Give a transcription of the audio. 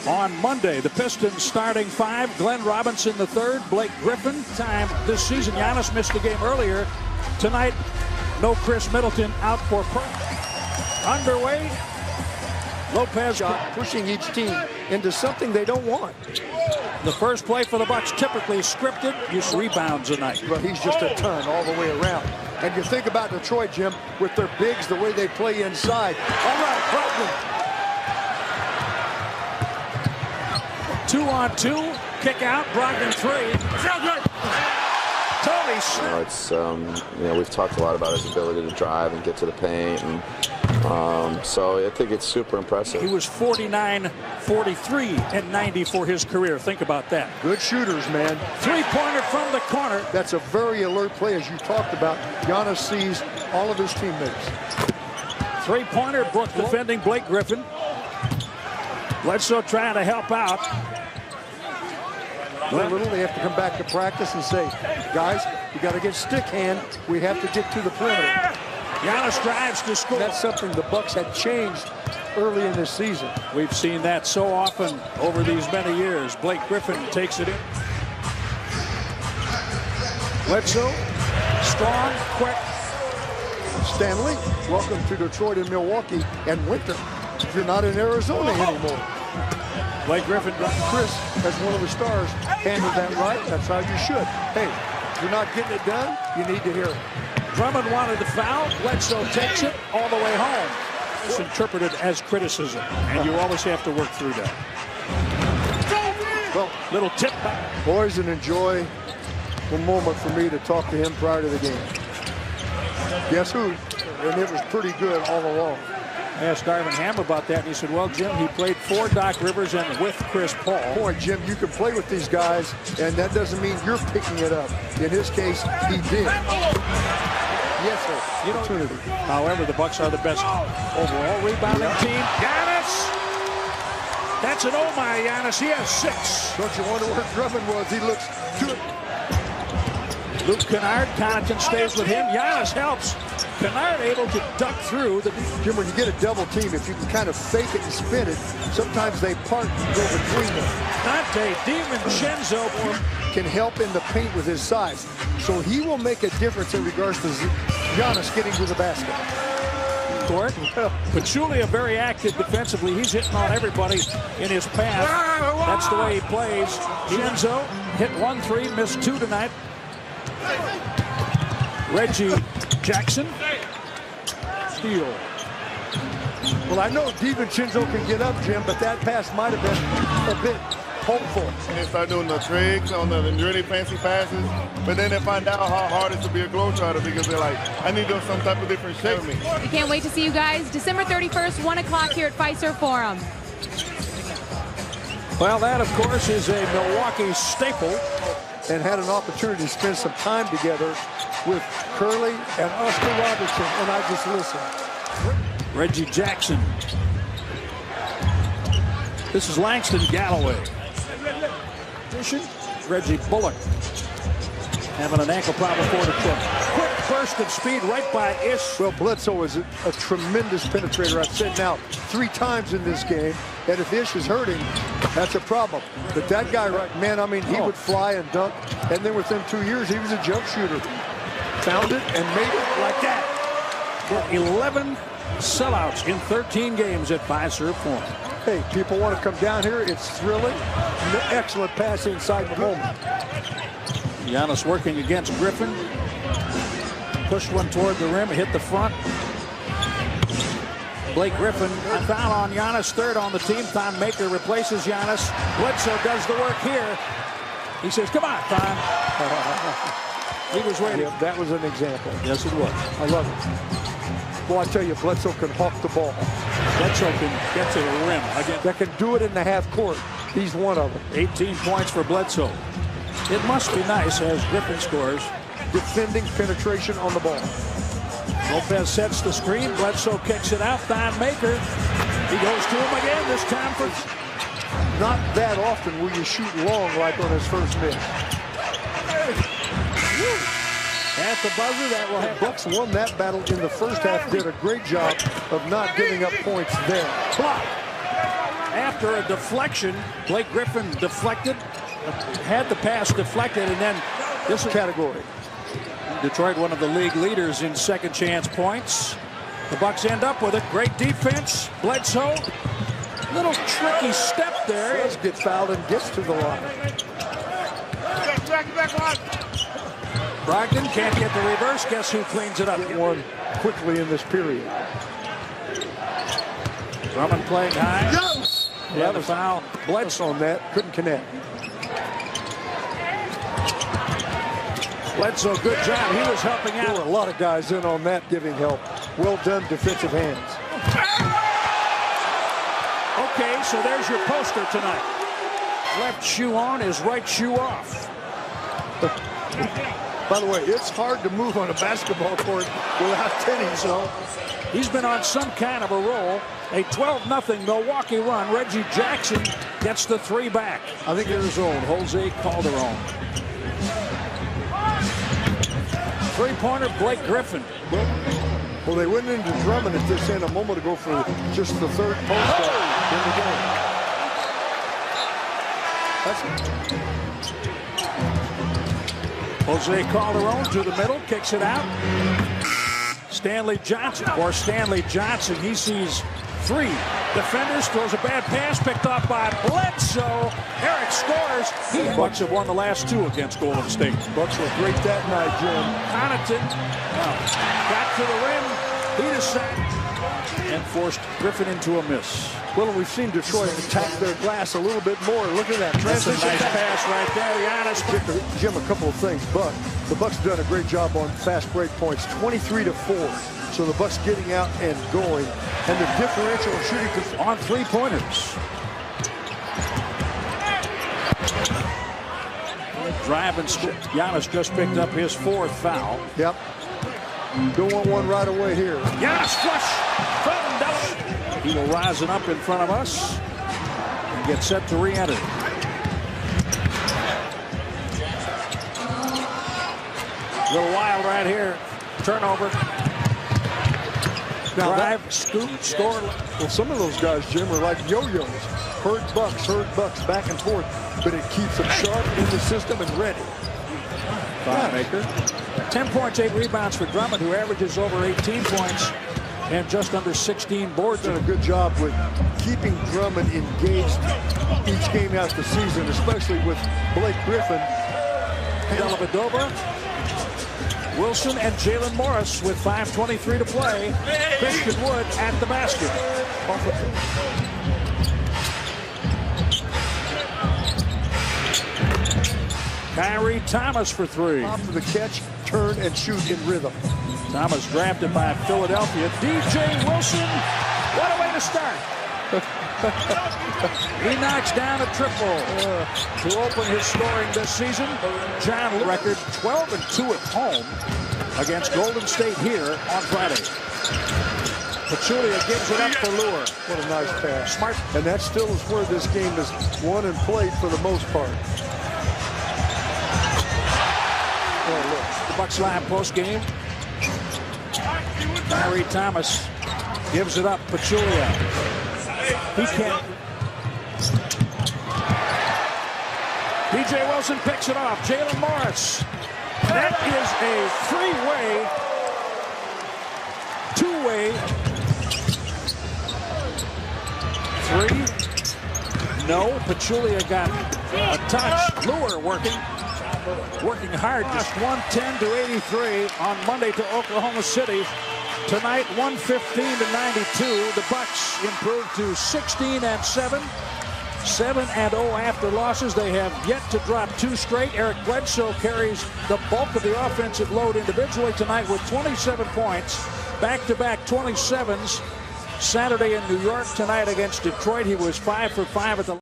on Monday. The Pistons starting five. Glenn Robinson the third. Blake Griffin. Time this season. Giannis missed a game earlier. Tonight, no Chris Middleton, out for underway. Lopez pushing each team into something they don't want. The first play for the Bucks typically scripted. Use rebounds tonight. But he's just a ton all the way around. And you think about Detroit, Jim, with their bigs, the way they play inside. All right, Brogdon. 2-on-2. Kick out. Brogdon three. Tony. It's we've talked a lot about his ability to drive and get to the paint, and so I think it's super impressive. He was 49, 43, and 90 for his career. Think about that. Good shooters, man. Three-pointer from the corner. That's a very alert play, as you talked about. Giannis sees all of his teammates. Three-pointer. Brook defending Blake Griffin. Bledsoe trying to help out. They have to come back to practice and say, guys, we got to get stick hand. We have to get to the perimeter. Giannis drives to score. That's something the Bucks had changed early in this season. We've seen that so often over these many years. Blake Griffin takes it in. Bledsoe, strong, quick. Stanley, welcome to Detroit and Milwaukee and winter. You're not in Arizona anymore. Blake Griffin. Chris, as one of the stars, handled that right. That's how you should. Hey, if you're not getting it done, you need to hear it. Drummond wanted the foul. Bledsoe takes it all the way home. It's interpreted as criticism, and you always have to work through that. Well, little tip back. Boys, an enjoyable moment for me to talk to him prior to the game. Guess who? And it was pretty good all along. I asked Darvin Ham about that, and he said, well, Jim, he played for Doc Rivers and with Chris Paul. Boy, Jim, you can play with these guys, and that doesn't mean you're picking it up. In his case, he did. Yes, sir. Opportunity. However, the Bucks are the best overall rebounding team. Giannis! That's an oh my Giannis. He has 6. Don't you wonder where Drummond was? He looks good. Luke Kennard, Connaughton stays with him. Giannis helps. Kennard able to duck through. Jim, when you get a double team, if you can kind of fake it and spin it, sometimes they part and go between them. Dante DiVincenzo can help in the paint with his size. So he will make a difference in regards to Giannis getting to the basket. Court. Pachulia very active defensively. He's hitting on everybody in his path. That's the way he plays. Genzo hit 1-3, missed 2 tonight. Reggie Jackson. Steal. Well, I know DiVincenzo can get up, Jim, but that pass might have been a bit hopeful. And they start doing the tricks on the really fancy passes, but then they find out how hard it is to be a globetrotter because they're like, I need to do some type of different shape. We can't wait to see you guys December 31st, 1 o'clock here at Fiserv Forum. Well, that, of course, is a Milwaukee staple. And had an opportunity to spend some time together with Curley and Oscar Robertson, and I just listened. Reggie Jackson. This is Langston Galloway. Reggie Bullock having an ankle problem for the trip. Quick burst of speed right by Ish. Well, Bledsoe is a tremendous penetrator. I've said now 3 times in this game, and if Ish is hurting, that's a problem. But that guy, man, I mean, he would fly and dunk, and then within 2 years, he was a jump shooter. Found it and made it like that. 11 sellouts in 13 games at Fiserv Forum. Hey, people want to come down here. It's thrilling. Excellent pass inside the moment. Giannis working against Griffin. Pushed one toward the rim, hit the front. Blake Griffin, a foul on Giannis, 3rd on the team. Thon Maker replaces Giannis. Bledsoe does the work here. He says, come on, Thon. He was waiting. Yeah, that was an example. Yes, it was. I love it. Well, I tell you, Bledsoe can hawk the ball. Bledsoe can get to the rim. Again. That can do it in the half court. He's one of them. 18 points for Bledsoe. It must be nice as Griffin scores. Defending penetration on the ball. Lopez sets the screen. Bledsoe kicks it out. Thon Maker. He goes to him again, this time for... Not that often will you shoot long like on his first miss. At the buzzer, that will have... The Bucks won that battle in the first half. Did a great job of not giving up points there. Block. after a deflection. Blake Griffin deflected, had the pass deflected, and then this Category. Detroit, one of the league leaders in second chance points. The Bucks end up with it. Great defense. Bledsoe, little tricky step there. Does get fouled and gets to the line. Brogdon can't get the reverse. Guess who cleans it up? One quickly in this period. Drummond playing high. Yes! Yeah, the foul. Bledsoe On that, couldn't connect. Bledsoe, good job. He was helping There were out. a lot of guys in on that giving help. Well done defensive hands. Okay, so there's your poster tonight. Left shoe on, his right shoe off. By the way, it's hard to move on a basketball court without tennis, so. He's been on some kind of a roll. A 12-0 Milwaukee run. Reggie Jackson gets the 3 back. I think there's zone. Jose Calderon. Three-pointer, Blake Griffin. Well, they went into Drummond at this end a moment ago for just the third post in the game. Jose Calderon to the middle, kicks it out. Stanley Johnson, he sees 3 defenders, throws a bad pass, picked off by Bledsoe. Eric scores. The Bucks have won the last 2 against Golden State. Bucks were great that night, Jim. Connaughton got to the rim, beat a sack, and forced Griffin into a miss. Well, we've seen Detroit attack their glass a little bit more. Look at that That's a transition nice pass right there, Giannis. Jim, a couple of things, but the Bucks have done a great job on fast break points, 23-4. So the Bucks getting out and going, and the differential shooting on 3-pointers. Drive and Giannis just picked up his 4th foul. Yep. Don't want one right away here. Giannis flush from Della. He will rise it up in front of us and get set to re-enter. A little wild right here. Turnover. Now Drive, scoop, score. Well, some of those guys, Jim, are like yo-yos. Hurt Bucks, back and forth. But it keeps them sharp in the system and ready. Maker. 10 points, 8 rebounds for Drummond, who averages over 18 points and just under 16 boards. Done a good job with keeping Drummond engaged each game out the season, especially with Blake Griffin. Dellavedova, Wilson, and Jalen Morris with 5:23 to play. Christian Wood at the basket. Kyrie Thomas for 3. Off of the catch, turn, and shoot in rhythm. Thomas drafted by Philadelphia. DJ Wilson, what a way to start. He knocks down a triple to open his scoring this season. John record 12-2 at home against Golden State here on Friday. Pachulia gives it up for Lure. What a nice pass. Smart. And that still is where this game is won and played for the most part. Oh, look. The Bucks Live post game. Kyrie Thomas gives it up. Pachulia. He can't. DJ Wilson picks it off. Jalen Morris. That is a two-way. 3. No. Pachulia got a touch. Lure working hard. Just 110-83 on Monday to Oklahoma City. Tonight, 115-92. The Bucks improved to 16-7. 7-0 after losses. They have yet to drop 2 straight. Eric Bledsoe carries the bulk of the offensive load individually tonight with 27 points. Back-to-back 27s. Saturday in New York, tonight against Detroit. He was 5 for 5 at the